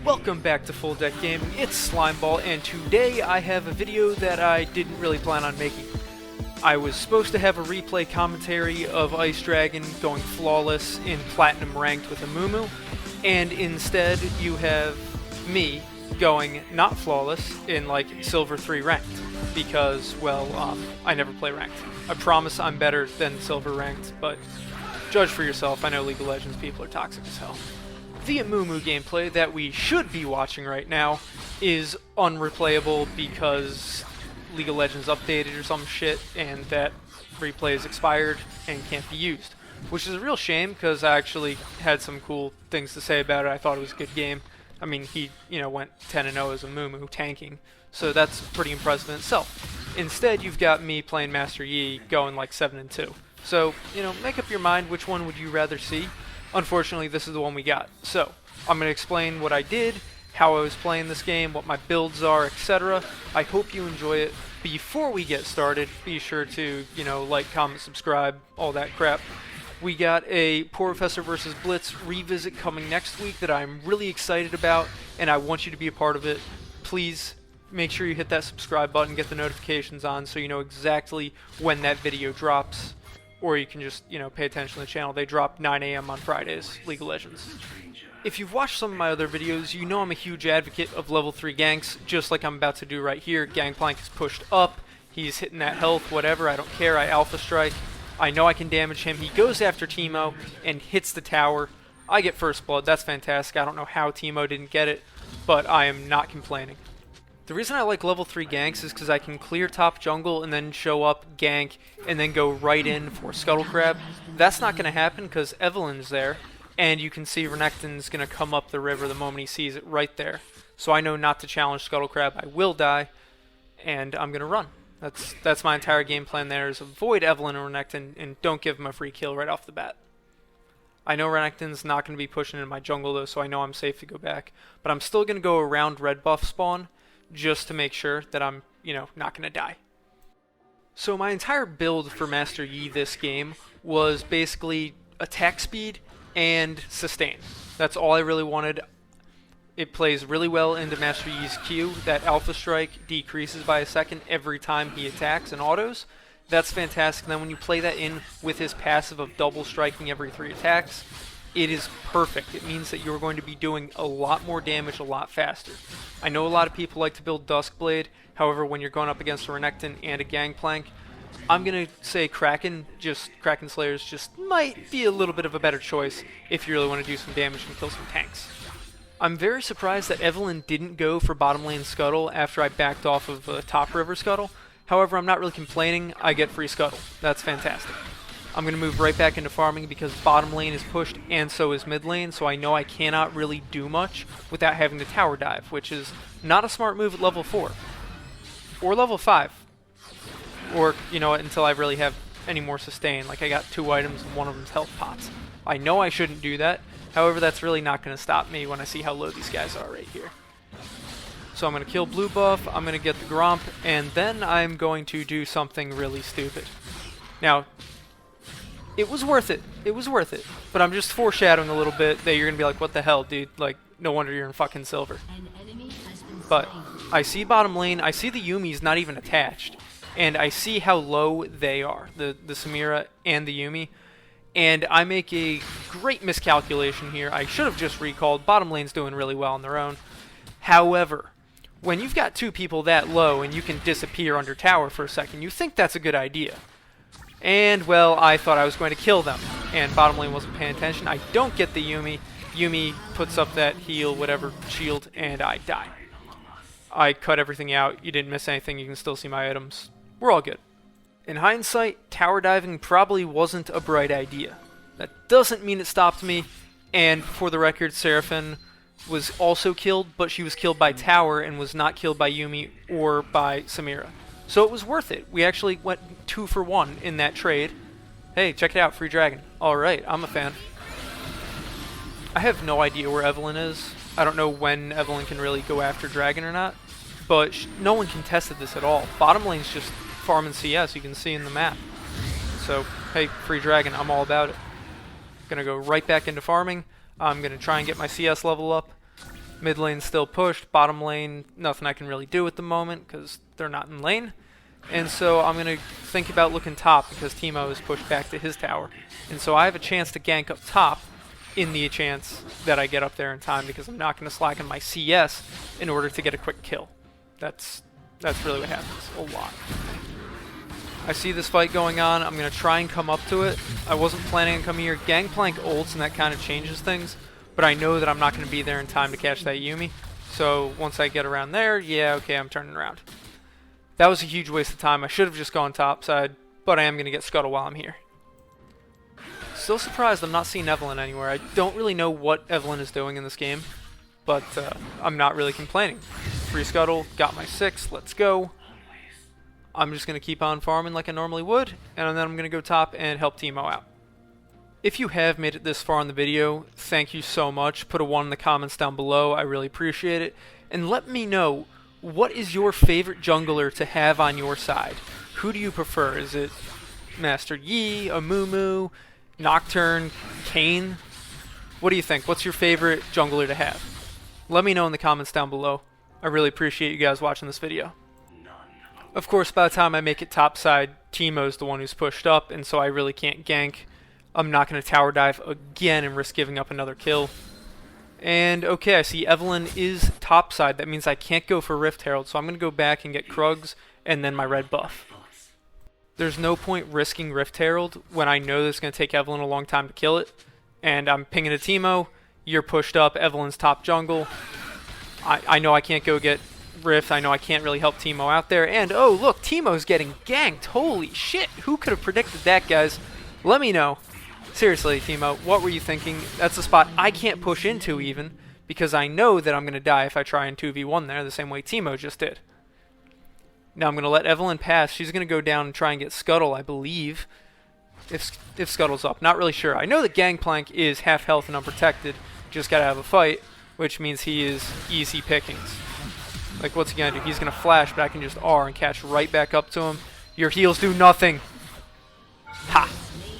Welcome back to Full Deck Gaming, it's Slimeball, and today I have a video that I didn't really plan on making. I was supposed to have a replay commentary of Ice Dragon going flawless in Platinum Ranked with a Mumu, and instead you have me going not flawless in like Silver 3 Ranked, because, well, I never play Ranked. I promise I'm better than Silver Ranked, but judge for yourself. I know League of Legends people are toxic as hell. The Amumu gameplay that we should be watching right now is unreplayable because League of Legends updated or some shit and that replay is expired and can't be used. Which is a real shame because I actually had some cool things to say about it. I thought it was a good game. I mean, he, went 10-0 as a Mumu tanking, so that's pretty impressive in itself. Instead, you've got me playing Master Yi going like 7-2. So, make up your mind which one would you rather see. Unfortunately, this is the one we got. So, I'm going to explain what I did, how I was playing this game, what my builds are, etc. I hope you enjoy it. Before we get started, be sure to, like, comment, subscribe, all that crap. We got a Poor Professor vs. Blitz revisit coming next week that I'm really excited about, and I want you to be a part of it. Please make sure you hit that subscribe button, get the notifications on so you know exactly when that video drops. Or you can just, pay attention to the channel. They drop 9 AM on Fridays, League of Legends. If you've watched some of my other videos, you know I'm a huge advocate of level 3 ganks, just like I'm about to do right here. Gangplank is pushed up, he's hitting that health, whatever, I don't care, I Alpha Strike. I know I can damage him, he goes after Teemo and hits the tower. I get first blood, that's fantastic. I don't know how Teemo didn't get it, but I am not complaining. The reason I like level 3 ganks is because I can clear top jungle and then show up, gank, and then go right in for Scuttle Crab. That's not going to happen because Evelyn's there, and you can see Renekton's going to come up the river the moment he sees it right there. So I know not to challenge Scuttle Crab. I will die, and I'm going to run. That's my entire game plan there, is avoid Evelyn and Renekton, and don't give him a free kill right off the bat. I know Renekton's not going to be pushing in my jungle though, so I know I'm safe to go back. But I'm still going to go around red buff spawn, just to make sure that I'm, not going to die. So my entire build for Master Yi this game was basically attack speed and sustain. That's all I really wanted. It plays really well into Master Yi's Q. That Alpha Strike decreases by a second every time he attacks and autos. That's fantastic. And then when you play that in with his passive of double striking every 3 attacks, it is perfect. It means that you're going to be doing a lot more damage a lot faster. I know a lot of people like to build Duskblade, however when you're going up against a Renekton and a Gangplank, I'm going to say Kraken Slayers just might be a little bit of a better choice if you really want to do some damage and kill some tanks. I'm very surprised that Evelyn didn't go for bottom lane Scuttle after I backed off of top river Scuttle. However, I'm not really complaining, I get free Scuttle. That's fantastic. I'm going to move right back into farming because bottom lane is pushed and so is mid lane, so I know I cannot really do much without having to tower dive, which is not a smart move at level 4. Or level 5. Or, until I really have any more sustain. Like I got 2 items and one of them's health pots. I know I shouldn't do that, however that's really not going to stop me when I see how low these guys are right here. So I'm going to kill blue buff, I'm going to get the Gromp, and then I'm going to do something really stupid. Now, it was worth it. It was worth it. But I'm just foreshadowing a little bit that you're going to be like, what the hell, dude? Like, no wonder you're in fucking silver. But I see bottom lane. I see the Yumi's not even attached. And I see how low they are, the Samira and the Yumi. And I make a great miscalculation here. I should have just recalled. Bottom lane's doing really well on their own. However, when you've got 2 people that low and you can disappear under tower for a second, you think that's a good idea. And, well, I thought I was going to kill them, and bottom lane wasn't paying attention. I don't get the Yumi. Yumi puts up that heal, whatever, shield, and I die. I cut everything out. You didn't miss anything. You can still see my items. We're all good. In hindsight, tower diving probably wasn't a bright idea. That doesn't mean it stopped me, and for the record, Seraphine was also killed, but she was killed by tower and was not killed by Yumi or by Samira. So it was worth it. We actually went 2 for 1 in that trade. Hey, check it out, free dragon. Alright, I'm a fan. I have no idea where Evelyn is. I don't know when Evelyn can really go after dragon or not. But no one contested this at all. Bottom lane's just farming CS, you can see in the map. So, hey, free dragon, I'm all about it. Gonna go right back into farming. I'm gonna try and get my CS level up. Mid lane still pushed, bottom lane, nothing I can really do at the moment because they're not in lane. And so I'm going to think about looking top because Teemo is pushed back to his tower. And so I have a chance to gank up top in the chance that I get up there in time because I'm not going to slacken my CS in order to get a quick kill. That's really what happens a lot. I see this fight going on. I'm going to try and come up to it. I wasn't planning on coming here. Gangplank ults and that kind of changes things. But I know that I'm not going to be there in time to catch that Yuumi. So once I get around there, yeah, okay, I'm turning around. That was a huge waste of time. I should have just gone topside, but I am going to get Scuttle while I'm here. Still surprised I'm not seeing Evelyn anywhere. I don't really know what Evelyn is doing in this game, but I'm not really complaining. Free Scuttle, got my 6, let's go. I'm just going to keep on farming like I normally would, and then I'm going to go top and help Teemo out. If you have made it this far in the video, thank you so much. Put a 1 in the comments down below. I really appreciate it. And let me know, what is your favorite jungler to have on your side? Who do you prefer? Is it Master Yi, Amumu, Nocturne, Kayn? What do you think? What's your favorite jungler to have? Let me know in the comments down below. I really appreciate you guys watching this video. Of course, by the time I make it topside, Teemo's the one who's pushed up, and so I really can't gank. I'm not going to tower dive again and risk giving up another kill. And okay, I see Evelyn is topside. That means I can't go for Rift Herald, so I'm going to go back and get Krugs and then my red buff. There's no point risking Rift Herald when I know that it's going to take Evelyn a long time to kill it. And I'm pinging a Teemo. You're pushed up. Evelyn's top jungle. I know I can't go get Rift. I know I can't really help Teemo out there. And oh, look, Teemo's getting ganked. Holy shit. Who could have predicted that, guys? Let me know. Seriously, Teemo, what were you thinking? That's a spot I can't push into even, because I know that I'm going to die if I try and 2v1 there, the same way Teemo just did. Now I'm going to let Evelyn pass. She's going to go down and try and get Scuttle, I believe, if Scuttle's up. Not really sure. I know that Gangplank is half health and unprotected. Just got to have a fight, which means he is easy pickings. Like, what's he going to do? He's going to flash, but I can just R and catch right back up to him. Your heals do nothing. Ha!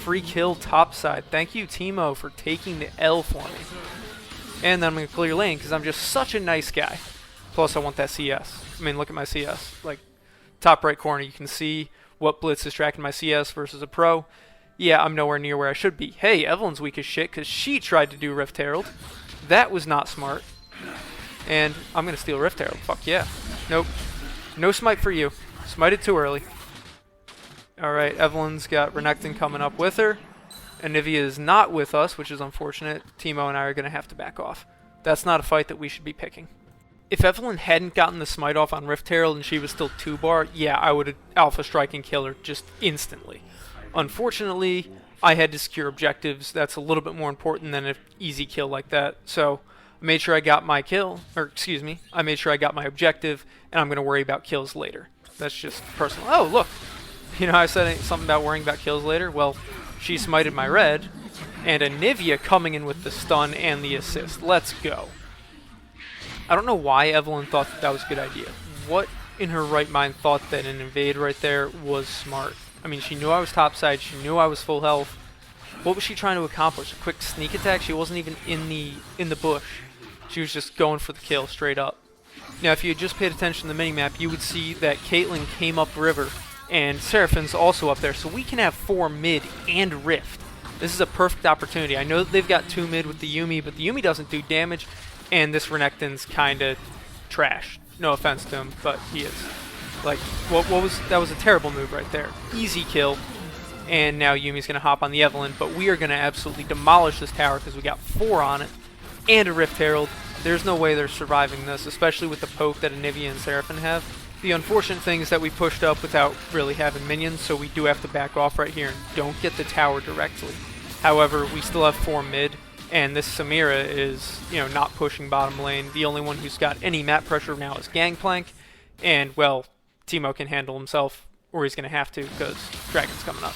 Free kill topside. Thank you, Teemo, for taking the L for me. And then I'm going to clear lane because I'm just such a nice guy. Plus, I want that CS. I mean, look at my CS. Like, top right corner, you can see what blitz is tracking my CS versus a pro. Yeah, I'm nowhere near where I should be. Hey, Evelyn's weak as shit because she tried to do Rift Herald. That was not smart. And I'm going to steal Rift Herald. Fuck yeah. Nope. No smite for you. Smited too early. Alright, Evelyn's got Renekton coming up with her. Anivia is not with us, which is unfortunate. Teemo and I are going to have to back off. That's not a fight that we should be picking. If Evelyn hadn't gotten the smite off on Rift Herald and she was still 2-bar, yeah, I would have Alpha Strike and kill her just instantly. Unfortunately, I had to secure objectives. That's a little bit more important than an easy kill like that. So, I made sure I got my kill, or excuse me, I made sure I got my objective, and I'm going to worry about kills later. That's just personal. Oh, look! You know how I said something about worrying about kills later? Well, she smited my red, and Anivia coming in with the stun and the assist. Let's go. I don't know why Evelyn thought that was a good idea. What in her right mind thought that an invade right there was smart? I mean, she knew I was topside, she knew I was full health. What was she trying to accomplish? A quick sneak attack? She wasn't even in the bush. She was just going for the kill straight up. Now, if you had just paid attention to the minimap, you would see that Caitlyn came up river, and Seraphine's also up there, so we can have 4 mid and Rift. This is a perfect opportunity. I know that they've got 2 mid with the Yuumi, but the Yuumi doesn't do damage, and this Renekton's kind of trash. No offense to him, but he is. Like, that was a terrible move right there. Easy kill, and now Yumi's going to hop on the Evelyn, but we are going to absolutely demolish this tower because we got 4 on it, and a Rift Herald. There's no way they're surviving this, especially with the poke that Anivia and Seraphine have. The unfortunate thing is that we pushed up without really having minions, so we do have to back off right here and don't get the tower directly. However, we still have 4 mid, and this Samira is, you know, not pushing bottom lane. The only one who's got any map pressure now is Gangplank, and, well, Teemo can handle himself, or he's going to have to because Dragon's coming up.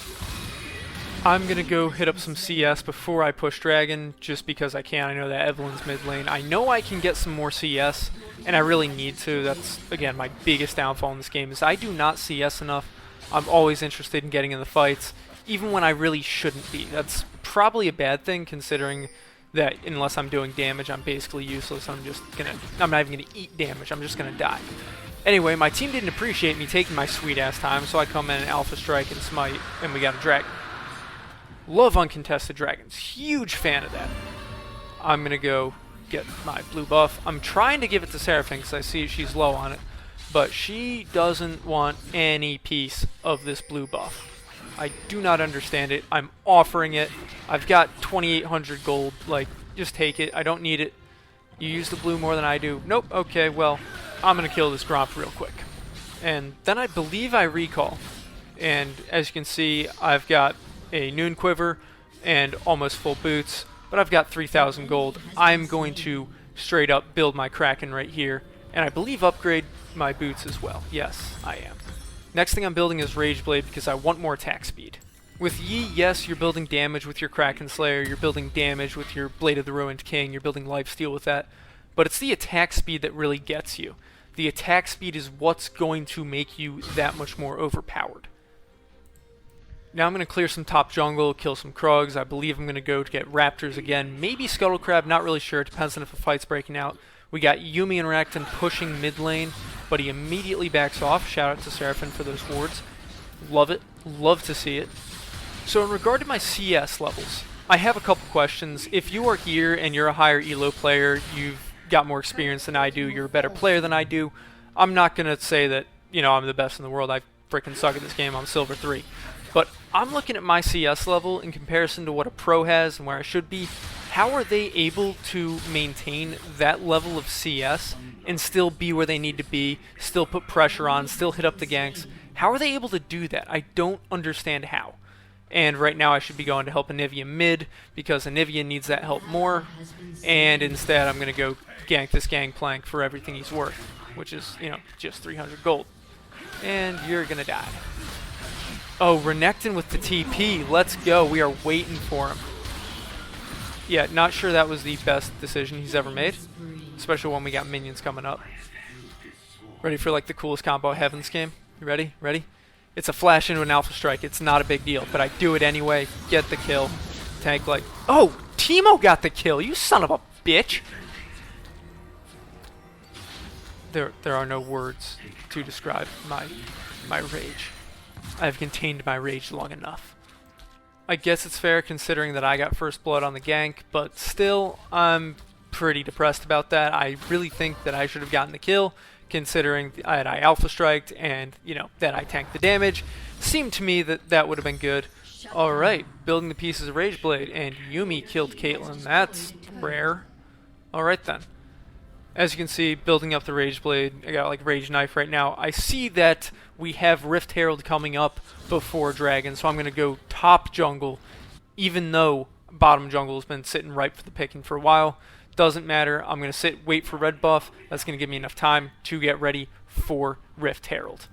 I'm going to go hit up some CS before I push Dragon, just because I can. I know that Evelyn's mid lane. I know I can get some more CS, and I really need to. That's, again, my biggest downfall in this game, is I do not CS enough. I'm always interested in getting in the fights, even when I really shouldn't be. That's probably a bad thing, considering that unless I'm doing damage, I'm basically useless. I'm not even gonna eat damage, I'm just gonna die. Anyway, my team didn't appreciate me taking my sweet ass time, so I come in and Alpha Strike and Smite, and we got a dragon. Love uncontested dragons, huge fan of that. I'm gonna go get my blue buff. I'm trying to give it to Seraphine because I see she's low on it, but she doesn't want any piece of this blue buff. I do not understand it. I'm offering it. I've got 2,800 gold. Like, just take it. I don't need it. You use the blue more than I do. Nope. Okay, well, I'm going to kill this Gromp real quick. And then I believe I recall. And as you can see, I've got a Noon Quiver and almost full boots, but I've got 3,000 gold. I'm going to straight up build my Kraken right here, and I believe upgrade my boots as well. Yes, I am. Next thing I'm building is Rage Blade because I want more attack speed. With Yi, yes, you're building damage with your Kraken Slayer, you're building damage with your Blade of the Ruined King, you're building lifesteal with that, but it's the attack speed that really gets you. The attack speed is what's going to make you that much more overpowered. Now I'm going to clear some top jungle, kill some Krugs. I believe I'm going to go to get Raptors again. Maybe Scuttle Crab, not really sure. It depends on if a fight's breaking out. We got Yuumi and Renekton pushing mid lane, but he immediately backs off. Shout out to Seraphine for those wards. Love it. Love to see it. So in regard to my CS levels, I have a couple questions. If you are here and you're a higher ELO player, you've got more experience than I do, you're a better player than I do, I'm not going to say that, you know, I'm the best in the world. I freaking suck at this game. I'm Silver 3. But I'm looking at my CS level in comparison to what a pro has and where I should be. How are they able to maintain that level of CS and still be where they need to be, still put pressure on, still hit up the ganks? How are they able to do that? I don't understand how. And right now I should be going to help Anivia mid because Anivia needs that help more. And instead I'm going to go gank this Gangplank for everything he's worth, which is, you know, just 300 gold. And you're going to die. Oh, Renekton with the TP. Let's go. We are waiting for him. Yeah, not sure that was the best decision he's ever made, especially when we got minions coming up. Ready for like the coolest combo I have in this game? You ready? Ready? It's a flash into an Alpha Strike. It's not a big deal, but I do it anyway. Get the kill. Tank like... Oh! Teemo got the kill! You son of a bitch! There are no words to describe my rage. I've contained my rage long enough. I guess it's fair considering that I got first blood on the gank, but still, I'm pretty depressed about that. I really think that I should have gotten the kill, considering that I Alpha Striked and, you know, that I tanked the damage. Seemed to me that that would have been good. Alright, building the pieces of Rage Blade, and Yuumi killed Caitlyn. That's rare. Alright then. As you can see, building up the Rage Blade, I got like Rage Knife right now. I see that we have Rift Herald coming up before Dragon, so I'm going to go top jungle, even though bottom jungle has been sitting ripe for the picking for a while. Doesn't matter. I'm going to wait for red buff. That's going to give me enough time to get ready for Rift Herald.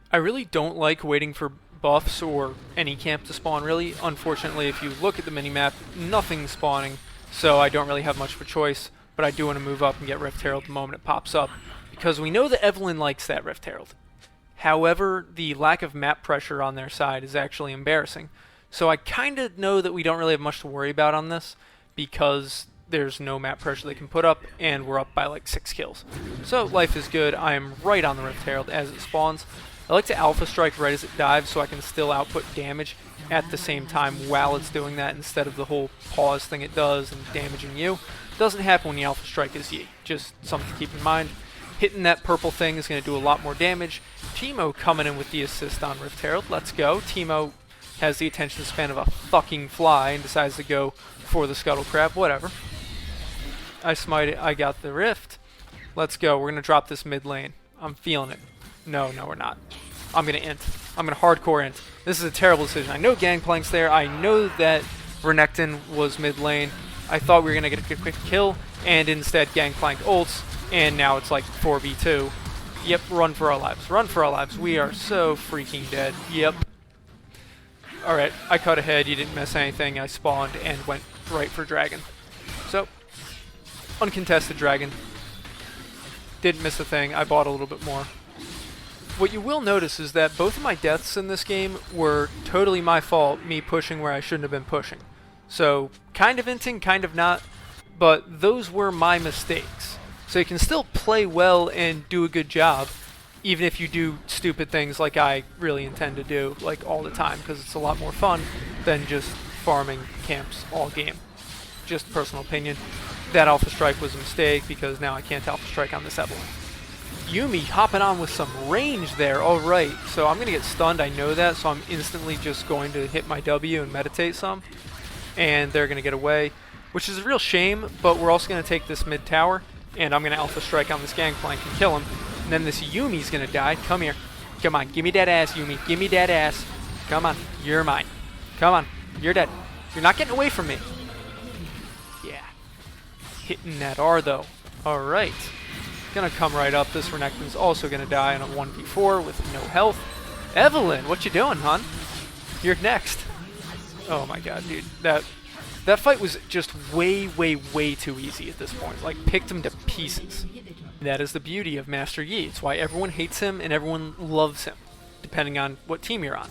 I really don't like waiting for buffs or any camp to spawn, really. Unfortunately, if you look at the minimap, nothing's spawning, so I don't really have much of a choice. But I do want to move up and get Rift Herald the moment it pops up, because we know that Evelynn likes that Rift Herald. However, the lack of map pressure on their side is actually embarrassing. So I kind of know that we don't really have much to worry about on this, because there's no map pressure they can put up, and we're up by like 6 kills. So life is good. I am right on the Rift Herald as it spawns. I like to Alpha Strike right as it dives so I can still output damage at the same time while it's doing that, instead of the whole pause thing it does and damaging you. Doesn't happen when you Alpha Strike as Yi. Just something to keep in mind. Hitting that purple thing is going to do a lot more damage. Teemo coming in with the assist on Rift Herald. Let's go. Teemo has the attention span of a fucking fly and decides to go for the Scuttle Crab. Whatever. I smite it. I got the Rift. Let's go. We're going to drop this mid lane. I'm feeling it. No, we're not. I'm going to int. I'm going to hardcore int. This is a terrible decision. I know Gangplank's there. I know that Renekton was mid lane. I thought we were going to get a quick kill, and instead Gangplank ults, and now it's like 4v2. Yep, run for our lives. Run for our lives. We are so freaking dead. Yep. Alright, I cut ahead. You didn't miss anything. I spawned and went right for Dragon. So, uncontested Dragon. Didn't miss a thing. I bought a little bit more. What you will notice is that both of my deaths in this game were totally my fault, me pushing where I shouldn't have been pushing. So, kind of inting, kind of not. but those were my mistakes. So you can still play well and do a good job, even if you do stupid things like I really intend to do, like all the time, because it's a lot more fun than just farming camps all game. Just personal opinion. That Alpha Strike was a mistake because now I can't Alpha Strike on this Evelyn. Yuumi hopping on with some range there. Alright, so I'm going to get stunned, I know that, so I'm instantly just going to hit my W and meditate some. And they're going to get away, which is a real shame, but we're also going to take this mid tower, and I'm going to Alpha Strike on this Gangplank and kill him. And then this Yuumi's going to die. Come here. Come on, give me that ass, Yuumi. Give me that ass. Come on, you're mine. Come on, you're dead. You're not getting away from me. Yeah. Hitting that R, though. Alright. Gonna come right up. This Renekton's also gonna die on a 1v4 with no health. Evelyn, what you doing, hon? You're next. Oh my god, dude. That fight was just way, way, way too easy at this point. Like, picked him to pieces. That is the beauty of Master Yi. It's why everyone hates him and everyone loves him, depending on what team you're on.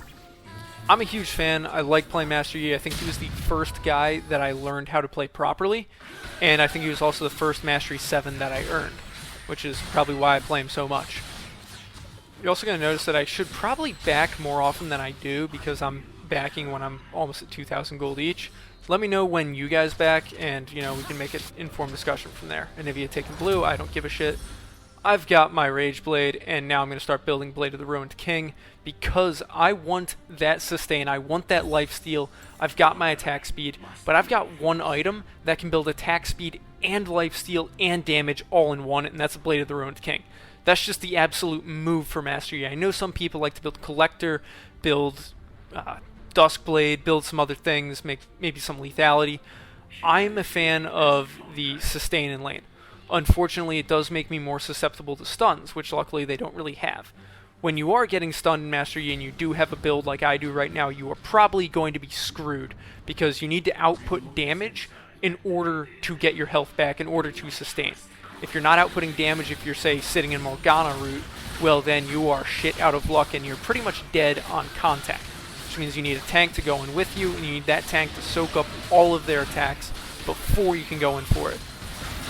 I'm a huge fan. I like playing Master Yi. I think he was the first guy that I learned how to play properly, and I think he was also the first Mastery 7 that I earned, which is probably why I play him so much. You're also going to notice that I should probably back more often than I do because I'm backing when I'm almost at 2,000 gold each. Let me know when you guys back, and you know, we can make an informed discussion from there. And if you had taken blue, I don't give a shit. I've got my Rage Blade, and now I'm going to start building Blade of the Ruined King because I want that sustain. I want that lifesteal. I've got my attack speed, but I've got one item that can build attack speed and lifesteal and damage all in one, and that's a Blade of the Ruined King. That's just the absolute move for Master Yi. I know some people like to build Collector, build Duskblade, build some other things, make maybe some lethality. I'm a fan of the sustain in lane. Unfortunately, it does make me more susceptible to stuns, which luckily they don't really have. When you are getting stunned in Master Yi and you do have a build like I do right now, you are probably going to be screwed because you need to output damage in order to get your health back, in order to sustain. If you're not outputting damage, if you're, say, sitting in Morgana route, well then you are shit out of luck and you're pretty much dead on contact. Which means you need a tank to go in with you, and you need that tank to soak up all of their attacks before you can go in for it.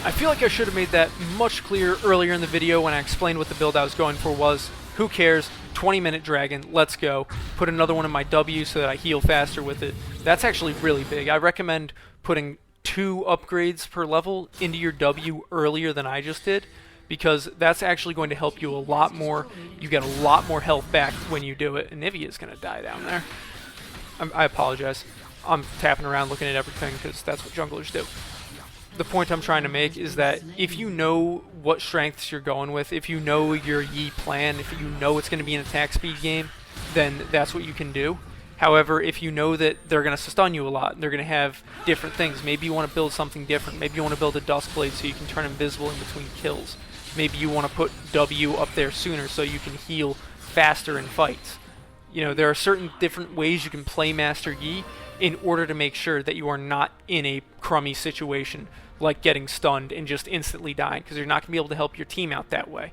I feel like I should have made that much clearer earlier in the video when I explained what the build I was going for was. Who cares? 20-minute dragon, let's go. Put another one in my W so that I heal faster with it. That's actually really big. I recommend putting 2 upgrades per level into your W earlier than I just did, because that's actually going to help you a lot more. You get a lot more health back when you do it. And Nivea's going to die down there. I apologize. I'm tapping around looking at everything because that's what junglers do. The point I'm trying to make is that if you know what strengths you're going with, if you know your Yi plan, if you know it's going to be an attack speed game, then that's what you can do. However, if you know that they're going to stun you a lot, and they're going to have different things, maybe you want to build something different. Maybe you want to build a Duskblade so you can turn invisible in between kills. Maybe you want to put W up there sooner so you can heal faster in fights. You know, there are certain different ways you can play Master Yi in order to make sure that you are not in a crummy situation like getting stunned and just instantly dying, because you're not going to be able to help your team out that way.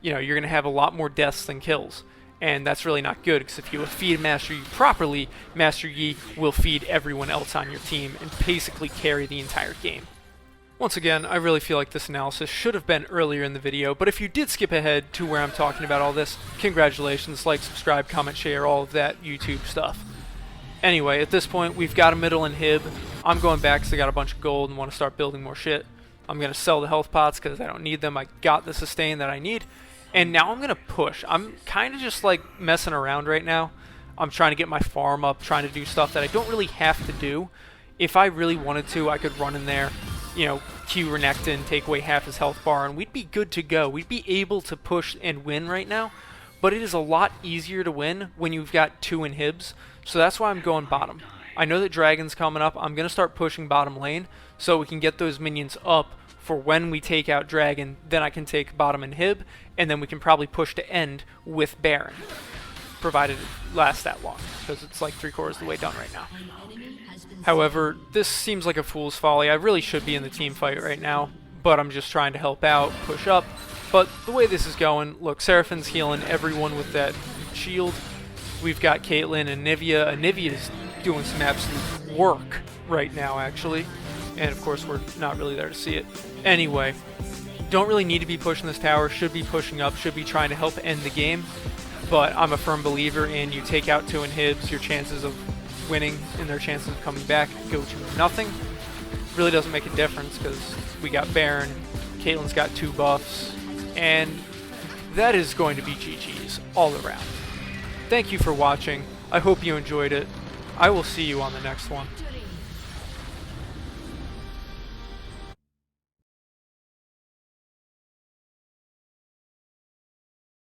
You know, you're going to have a lot more deaths than kills, and that's really not good, because if you feed Master Yi properly, Master Yi will feed everyone else on your team and basically carry the entire game. Once again, I really feel like this analysis should have been earlier in the video, but if you did skip ahead to where I'm talking about all this, congratulations, like, subscribe, comment, share, all of that YouTube stuff. Anyway, at this point, we've got a middle inhib. I'm going back because I got a bunch of gold and want to start building more shit. I'm going to sell the health pots because I don't need them. I got the sustain that I need. And now I'm going to push. I'm kind of just like messing around right now. I'm trying to get my farm up, trying to do stuff that I don't really have to do. If I really wanted to, I could run in there, you know, Q Renekton, take away half his health bar, and we'd be good to go. We'd be able to push and win right now. But it is a lot easier to win when you've got 2 inhibs. So that's why I'm going bottom. I know that Dragon's coming up. I'm going to start pushing bottom lane so we can get those minions up for when we take out Dragon. Then I can take bottom inhib, and then we can probably push to end with Baron, provided it lasts that long, because it's like 3/4 of the way done right now. However, this seems like a fool's folly. I really should be in the team fight right now, but I'm just trying to help out, push up. But the way this is going, look, Seraphin's healing everyone with that shield. We've got Caitlyn and Nivea. Nivea's doing some absolute work right now, actually. and of course we're not really there to see it. Anyway, don't really need to be pushing this tower, should be pushing up, should be trying to help end the game, but I'm a firm believer in you take out 2 inhibs, your chances of winning and their chances of coming back go to nothing. Really doesn't make a difference because we got Baron, Caitlyn's got 2 buffs, and that is going to be GG's all around. Thank you for watching. I hope you enjoyed it. I will see you on the next one.